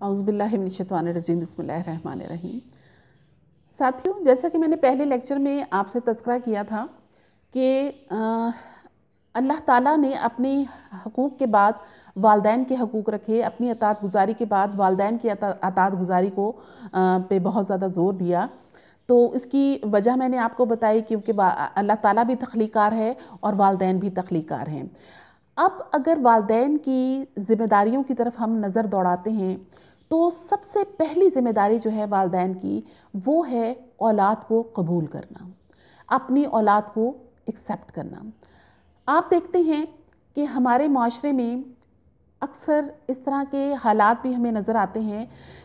اعوذ باللہ من الشیطان الرجیم، بسم اللہ الرحمن الرحیم۔ ساتھیوں، جیسا کہ میں نے پہلے لیکچر میں آپ سے تذکرہ کیا تھا کہ اللہ تعالیٰ نے اپنے حقوق کے بعد والدین کے حقوق رکھے، اپنی اطاعت گزاری کے بعد والدین کی اطاعت گزاری کو پہ بہت زیادہ زور دیا۔ تو اس کی وجہ میں نے آپ کو بتائی، کیونکہ اللہ تعالیٰ بھی تخلیق کار ہے اور والدین بھی تخلیق کار ہیں۔ اب اگر والدین کی ذمہ داریوں کی طرف ہم نظر دوڑاتے ہیں تو سب سے پہلی ذمہ داری جو ہے والدین کی، وہ ہے اولاد کو قبول کرنا، اپنی اولاد کو ایکسیپٹ کرنا۔ آپ دیکھتے ہیں کہ ہمارے معاشرے میں اکثر اس طرح کے حالات بھی ہمیں نظر آتے ہیں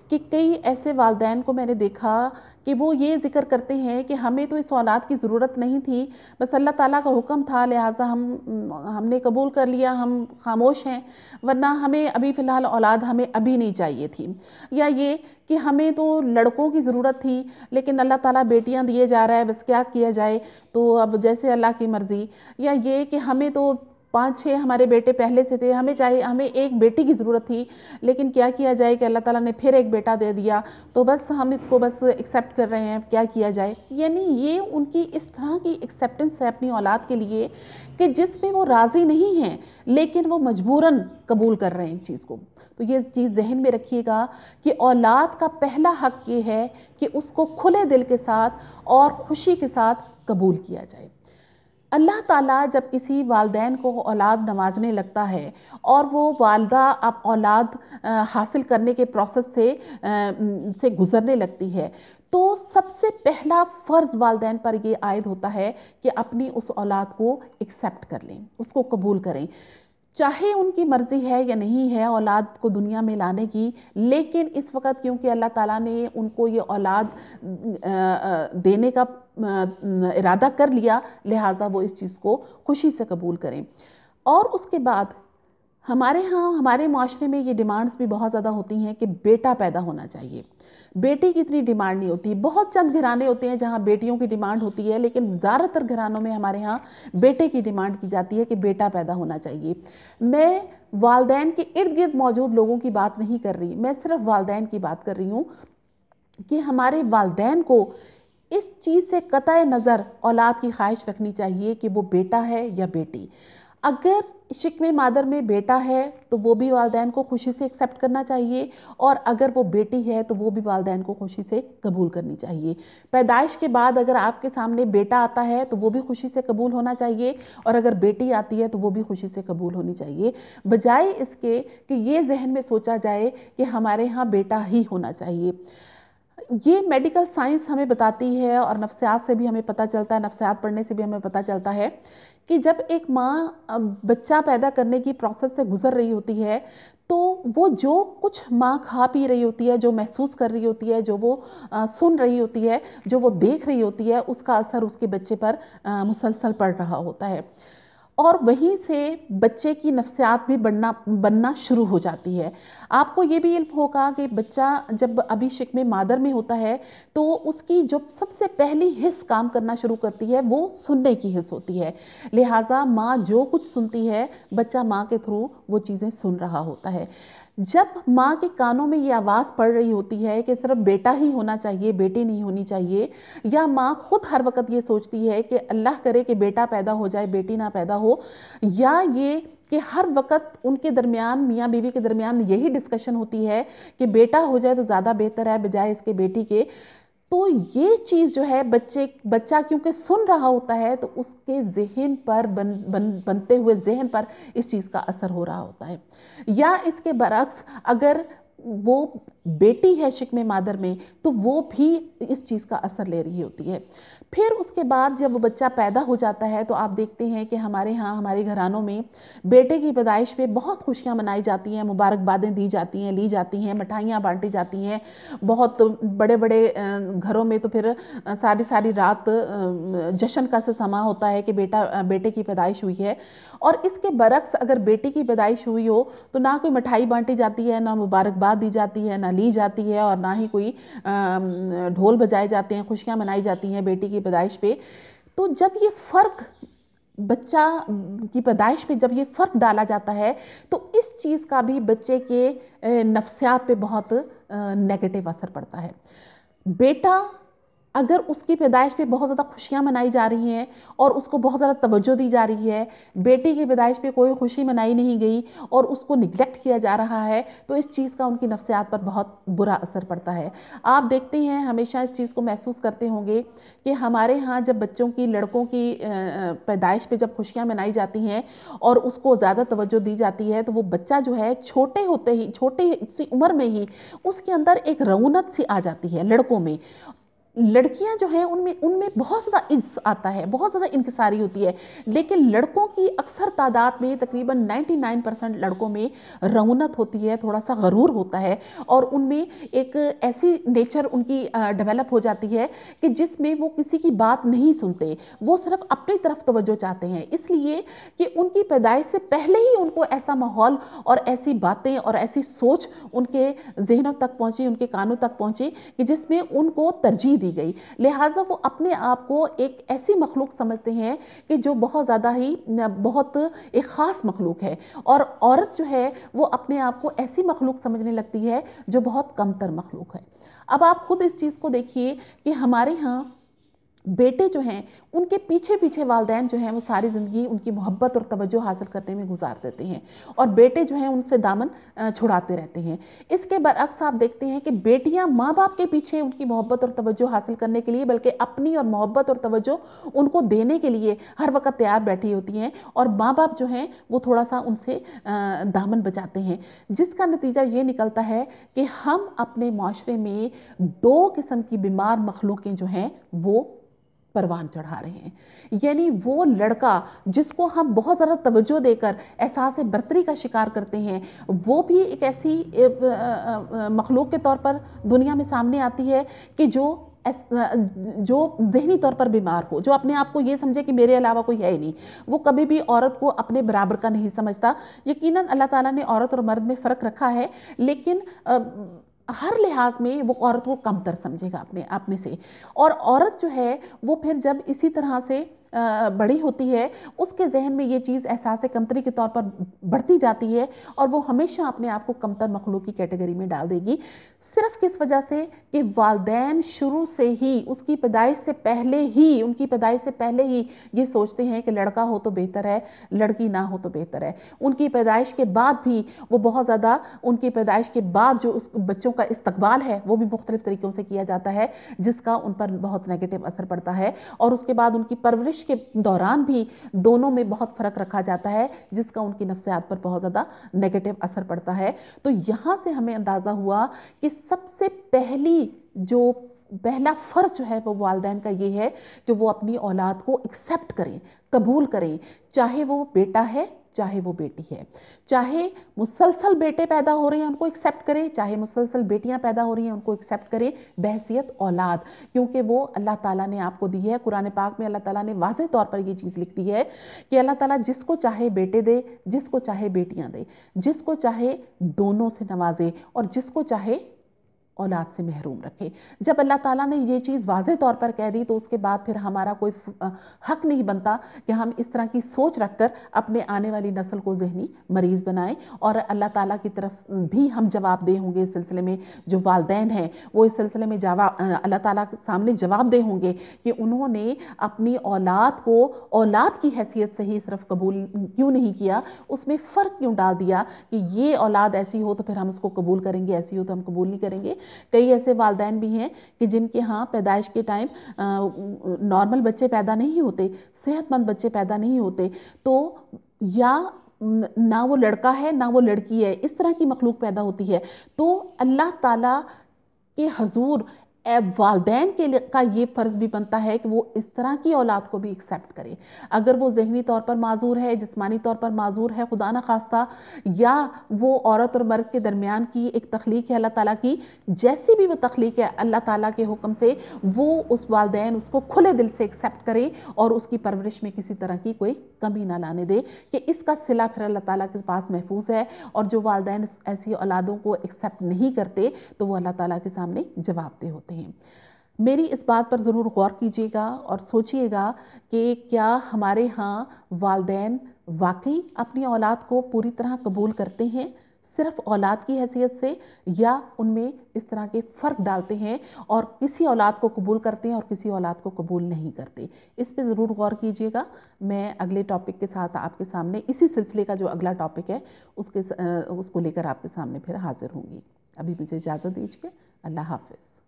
کہ کئی ایسے والدین کو میں نے دیکھا کہ وہ یہ ذکر کرتے ہیں کہ ہمیں تو اس اولاد کی ضرورت نہیں تھی، بس اللہ تعالیٰ کا حکم تھا، لہٰذا ہم نے قبول کر لیا، ہم خاموش ہیں، ورنہ ہمیں ابھی فی الحال اولاد ہمیں ابھی نہیں چاہیے تھی۔ یا یہ کہ ہمیں تو لڑکوں کی ضرورت تھی لیکن اللہ تعالیٰ بیٹیاں دیے جا رہا ہے، بس کیا کیا جائے، تو اب جیسے اللہ کی مرضی۔ یا یہ کہ ہمیں تو 5-6 ہمارے بیٹے پہلے سے تھے، ہمیں ایک بیٹی کی ضرورت تھی، لیکن کیا کیا جائے کہ اللہ تعالیٰ نے پھر ایک بیٹا دے دیا، تو بس ہم اس کو بس ایکسیپٹ کر رہے ہیں، کیا کیا جائے۔ یعنی یہ ان کی اس طرح کی ایکسیپٹنس ہے اپنی اولاد کے لیے کہ جس میں وہ راضی نہیں ہیں لیکن وہ مجبوراً قبول کر رہے ہیں ان چیز کو۔ تو یہ چیز ذہن میں رکھیے گا کہ اولاد کا پہلا حق یہ ہے کہ اس کو کھلے دل کے ساتھ اور خوشی کے ساتھ قبول کیا جائے۔ اللہ تعالیٰ جب کسی والدین کو اولاد نوازنے لگتا ہے اور وہ والدہ اب اولاد حاصل کرنے کے پروسیس سے گزرنے لگتی ہے، تو سب سے پہلا فرض والدین پر یہ عائد ہوتا ہے کہ اپنی اس اولاد کو ایکسیپٹ کر لیں، اس کو قبول کریں۔ چاہے ان کی مرضی ہے یا نہیں ہے اولاد کو دنیا میں لانے کی، لیکن اس وقت کیونکہ اللہ تعالیٰ نے ان کو یہ اولاد دینے کا ارادہ کر لیا، لہٰذا وہ اس چیز کو خوشی سے قبول کریں۔ اور اس کے بعد ہمارے معاشرے میں یہ ڈیمانڈز بھی بہت زیادہ ہوتی ہیں کہ بیٹا پیدا ہونا چاہیے۔ بیٹی کی اتنی ڈیمانڈ نہیں ہوتی، بہت چند گھرانے ہوتے ہیں جہاں بیٹیوں کی ڈیمانڈ ہوتی ہے، لیکن زیادہ تر گھرانوں میں ہمارے ہاں بیٹے کی ڈیمانڈ کی جاتی ہے کہ بیٹا پیدا ہونا چاہیے۔ میں والدین کے ارد گرد موجود لوگوں کی بات نہیں کر رہی، میں صرف والدین کی بات کر رہی ہوں کہ ہمارے والدین کو اس چیز سے قطع نظر اولاد کی خواہش رکھنی چاہیے کہ وہ بیٹا ہے یا بیٹی۔ اگر شکم مادر میں بیٹا ہے تو وہ بھی والدین کو خوشی سے ایکسیپٹ کرنا چاہیے، اور اگر وہ بیٹی ہے تو وہ بھی والدین کو خوشی سے قبول کرنی چاہیے۔ پیدائش کے بعد اگر آپ کے سامنے بیٹا آتا ہے تو وہ بھی خوشی سے قبول ہونا چاہیے، اور اگر بیٹی آتی ہے تو وہ بھی خوشی سے قبول ہونی چاہیے، بجائے اس کے کہ یہ ذہن میں سوچا جائے کہ ہمارے ہاں بیٹا ہی ہونا چاہیے۔ یہ میڈیکل سائنس ہمیں بتاتی ہے اور نفسیات سے بھی ہمیں پتہ چلتا ہے، نفسیات پڑھنے سے بھی ہمیں پتہ چلتا ہے کہ جب ایک ماں بچہ پیدا کرنے کی پروسیس سے گزر رہی ہوتی ہے تو وہ جو کچھ ماں کھا پی رہی ہوتی ہے، جو محسوس کر رہی ہوتی ہے، جو وہ سن رہی ہوتی ہے، جو وہ دیکھ رہی ہوتی ہے، اس کا اثر اس کے بچے پر مسلسل پڑ رہا ہوتا ہے، اور وہیں سے بچے کی نفسیات بھی بننا شروع ہو جاتی ہے۔ آپ کو یہ بھی علم ہوگا کہ بچہ جب ابھی شکم مادر میں ہوتا ہے تو اس کی جو سب سے پہلی حس کام کرنا شروع کرتی ہے وہ سننے کی حس ہوتی ہے، لہٰذا ماں جو کچھ سنتی ہے بچہ ماں کے تھرو وہ چیزیں سن رہا ہوتا ہے۔ جب ماں کے کانوں میں یہ آواز پڑ رہی ہوتی ہے کہ صرف بیٹا ہی ہونا چاہیے، بیٹی نہیں ہونی چاہیے، یا ماں خود ہر وقت یہ سوچتی ہے کہ اللہ کرے کہ بیٹا پیدا ہو جائے، بیٹی نہ پیدا ہو، یا یہ کہ ہر وقت ان کے درمیان، میاں بیوی کے درمیان یہی ڈسکشن ہوتی ہے کہ بیٹا ہو جائے تو زیادہ بہتر ہے بجائے اس کے بیٹی کے، تو یہ چیز جو ہے بچہ کیونکہ سن رہا ہوتا ہے تو اس کے ذہن پر بنتے ہوئے ذہن پر اس چیز کا اثر ہو رہا ہوتا ہے۔ یا اس کے برعکس اگر وہ بیٹی ہے شکم مادر میں تو وہ بھی اس چیز کا اثر لے رہی ہوتی ہے۔ پھر اس کے بعد جب وہ بچہ پیدا ہو جاتا ہے تو آپ دیکھتے ہیں کہ ہمارے ہاں ہمارے گھرانوں میں بیٹے کی پیدائش پہ بہت خوشیاں منائی جاتی ہیں، مبارکبادیں دی جاتی ہیں، لی جاتی ہیں، مٹھائیاں بانٹی جاتی ہیں، بہت بڑے بڑے گھروں میں تو پھر ساری رات جشن کا سما ہوتا ہے کہ بیٹے کی پیدائش ہوئی ہے۔ اور اس کے برعکس اگر بیٹی کی پیدائش ہوئی ہو تو نہ کوئی مٹھائی بانٹی جاتی ہے، نہ مبارکباد دی جاتی ہے، نہ لی جاتی ہے، اور نہ ہی کوئی ڈھول بجائے جاتے ہیں، خوشیاں منائی جاتی ہیں بیٹی کی پیدائش پہ۔ تو جب یہ فرق بچہ کی پیدائش پہ جب یہ فرق ڈالا جاتا ہے تو اس چیز کا بھی بچے کے نفسیات پہ بہت نیگیٹو اثر پڑتا ہے۔ بیٹا اگر اس کی پیدائش پہ بہت زیادہ خوشیاں منائی جا رہی ہیں اور اس کو بہت زیادہ توجہ دی جا رہی ہے، بیٹی کی پیدائش پہ کوئی خوشی منائی نہیں گئی اور اس کو نگلیکٹ کیا جا رہا ہے، تو اس چیز کا ان کی نفسیات پر بہت برا اثر پڑتا ہے۔ آپ دیکھتے ہیں، ہمیشہ اس چیز کو محسوس کرتے ہوں گے کہ ہمارے ہاں جب بچوں کی، لڑکوں کی پیدائش پہ جب خوشیاں منائی جاتی ہیں اور اس کو زیادہ توجہ دی جاتی ہے، تو وہ بچہ جو ہے چھوٹے ہوتے ہی، چھوٹی سی عمر میں ہی اس کے اندر ایک رونق سی آ جاتی ہے لڑکوں میں۔ لڑکیاں جو ہیں ان میں بہت زیادہ عز آتا ہے، بہت زیادہ انکساری ہوتی ہے، لیکن لڑکوں کی اکثر تعداد میں تقریباً 99% لڑکوں میں رونق ہوتی ہے، تھوڑا سا غرور ہوتا ہے، اور ان میں ایک ایسی نیچر ان کی ڈیولپ ہو جاتی ہے کہ جس میں وہ کسی کی بات نہیں سنتے، وہ صرف اپنی طرف توجہ چاہتے ہیں، اس لیے کہ ان کی پیدائش سے پہلے ہی ان کو ایسا ماحول اور ایسی باتیں اور ایسی سوچ ان کے ذہنوں تک پہنچی، ان کے کانوں تک پہنچی کہ جس میں ان کو ترجیح دی گئی، لہٰذا وہ اپنے آپ کو ایک ایسی مخلوق سمجھتے ہیں کہ جو بہت زیادہ ہی بہت ایک خاص مخلوق ہے، اور عورت جو ہے وہ اپنے آپ کو ایسی مخلوق سمجھنے لگتی ہے جو بہت کمتر مخلوق ہے۔ اب آپ خود اس چیز کو دیکھیے کہ ہمارے ہاں بیٹے جو ہیں ان کے پیچھے پیچھے والدین جو ہیں وہ ساری زندگی ان کی محبت اور توجہ حاصل کرنے میں گزار دیتے ہیں، اور بیٹے جو ہیں ان سے دامن چھڑاتے رہتے ہیں۔ اس کے برعکس آپ دیکھتے ہیں کہ بیٹیاں ماں باپ کے پیچھے ان کی محبت اور توجہ حاصل کرنے کے لیے، بلکہ اپنی اور محبت اور توجہ ان کو دینے کے لیے ہر وقت تیار بیٹھی ہوتی ہیں، اور ماں باپ جو ہیں وہ تھوڑا سا ان سے دامن بچاتے ہیں، جس کا نتیجہ یہ نکلتا ہے کہ ہم اپنے معاشرے میں دو قسم کی بیمار مخلوقیں جو ہیں وہ پروان چڑھا رہے ہیں۔ یعنی وہ لڑکا جس کو ہم بہت زیادہ توجہ دے کر احساس برتری کا شکار کرتے ہیں، وہ بھی ایک ایسی مخلوق کے طور پر دنیا میں سامنے آتی ہے کہ جو ذہنی طور پر بیمار ہو، جو اپنے آپ کو یہ سمجھے کہ میرے علاوہ کوئی ہے ہی نہیں، وہ کبھی بھی عورت کو اپنے برابر کا نہیں سمجھتا۔ یقیناً اللہ تعالیٰ نے عورت اور مرد میں فرق رکھا ہے، لیکن ہر لحاظ میں وہ عورت کو کمتر سمجھے گا اپنے سے، اور عورت جو ہے وہ پھر جب اسی طرح سے بڑی ہوتی ہے، اس کے ذہن میں یہ چیز احساس کمتری کے طور پر بڑھتی جاتی ہے، اور وہ ہمیشہ اپنے آپ کو کمتر مخلوق کی کیٹیگری میں ڈال دے گی، صرف کس وجہ سے کہ والدین شروع سے ہی اس کی پیدائش سے پہلے ہی، ان کی پیدائش سے پہلے ہی یہ سوچتے ہیں کہ لڑکا ہو تو بہتر ہے، لڑکی نہ ہو تو بہتر ہے۔ ان کی پیدائش کے بعد بھی وہ بہت زیادہ، ان کی پیدائش کے بعد جو اس بچوں کا استقبال ہے وہ بھی مختلف طریقوں سے کیا جاتا ہے، جس کا ان پر بہت نیگیٹو اثر پڑتا ہے، اور اس کے بعد ان کی پرورش کے دوران بھی دونوں میں بہت فرق رکھا جاتا ہے، جس کا ان کی نفسیات پر بہت زیادہ نیگیٹو اثر پڑتا ہے۔ تو یہاں سے ہمیں اندازہ ہوا کہ سب سے پہلا فرض جو ہے وہ والدین کا یہ ہے کہ وہ اپنی اولاد کو ایکسیپٹ کریں، قبول کریں، چاہے وہ بیٹا ہے چاہے وہ بیٹی ہے، چاہے مسلسل بیٹے پیدا ہو رہے ہیں ان کو ایکسیپٹ کریں، چاہے مسلسل بیٹیاں پیدا ہو رہی ہیں ان کو ایکسیپٹ کریں بحیثیت اولاد، کیونکہ وہ اللہ تعالیٰ نے آپ کو دی ہے۔ قرآن پاک میں اللہ تعالیٰ نے واضح طور پر یہ چیز لکھ دی ہے کہ اللہ تعالیٰ جس کو چاہے بیٹے دے، جس کو چاہے بیٹیاں دے، جس کو چاہے دونوں سے نوازے، اور جس کو چاہے اولاد سے محروم رکھے۔ جب اللہ تعالیٰ نے یہ چیز واضح طور پر کہہ دی تو اس کے بعد پھر ہمارا کوئی حق نہیں بنتا کہ ہم اس طرح کی سوچ رکھ کر اپنے آنے والی نسل کو ذہنی مریض بنائیں، اور اللہ تعالیٰ کی طرف بھی ہم جواب دہ ہوں گے اس سلسلے میں۔ جو والدین ہیں وہ اس سلسلے میں اللہ تعالیٰ کے سامنے جواب دہ ہوں گے کہ انہوں نے اپنی اولاد کو اولاد کی حیثیت سے ہی صرف قبول کیوں نہیں کیا، اس میں فرق کیوں ڈال دیا کہ یہ اولاد ایسی ہو تو پھر ہم اس کو قبول کریں گے، ایسی ہو تو ہم قبول نہیں کریں گے۔ کئی ایسے والدین بھی ہیں کہ جن کے ہاں پیدائش کے ٹائم نارمل بچے پیدا نہیں ہوتے، صحت مند بچے پیدا نہیں ہوتے، تو یا نہ وہ لڑکا ہے نہ وہ لڑکی ہے، اس طرح کی مخلوق پیدا ہوتی ہے، تو اللہ تعالیٰ کے حضور والدین کا یہ فرض بھی بنتا ہے کہ وہ اس طرح کی اولاد کو بھی ایکسیپٹ کرے، اگر وہ ذہنی طور پر معذور ہے، جسمانی طور پر معذور ہے خدا نخواستہ، یا وہ عورت اور مرد کے درمیان کی ایک تخلیق ہے اللہ تعالیٰ کی، جیسی بھی وہ تخلیق ہے اللہ تعالیٰ کے حکم سے، وہ اس والدین اس کو کھلے دل سے ایکسیپٹ کرے اور اس کی پرورش میں کسی طرح کی کوئی کمی نہ لانے دے، کہ اس کا صلہ پھر اللہ تعالیٰ کے پاس محفوظ ہے، اور جو والدین ایسی اولادوں کو ایکسیپٹ نہیں کرتے تو وہ اللہ تعالیٰ کے سامنے جواب دہ ہوتے ہیں۔ میری اس بات پر ضرور غور کیجیے گا اور سوچیے گا کہ کیا ہمارے ہاں والدین واقعی اپنی اولاد کو پوری طرح قبول کرتے ہیں صرف اولاد کی حیثیت سے، یا ان میں اس طرح کے فرق ڈالتے ہیں اور کسی اولاد کو قبول کرتے ہیں اور کسی اولاد کو قبول نہیں کرتے؟ اس پہ ضرور غور کیجیے گا۔ میں اگلے ٹاپک کے ساتھ آپ کے سامنے، اسی سلسلے کا جو اگلا ٹاپک ہے اس کو لے کر آپ کے سامنے پھر حاضر ہوں گی۔ ابھی مجھے اجازت دیجیے۔ اللہ حافظ۔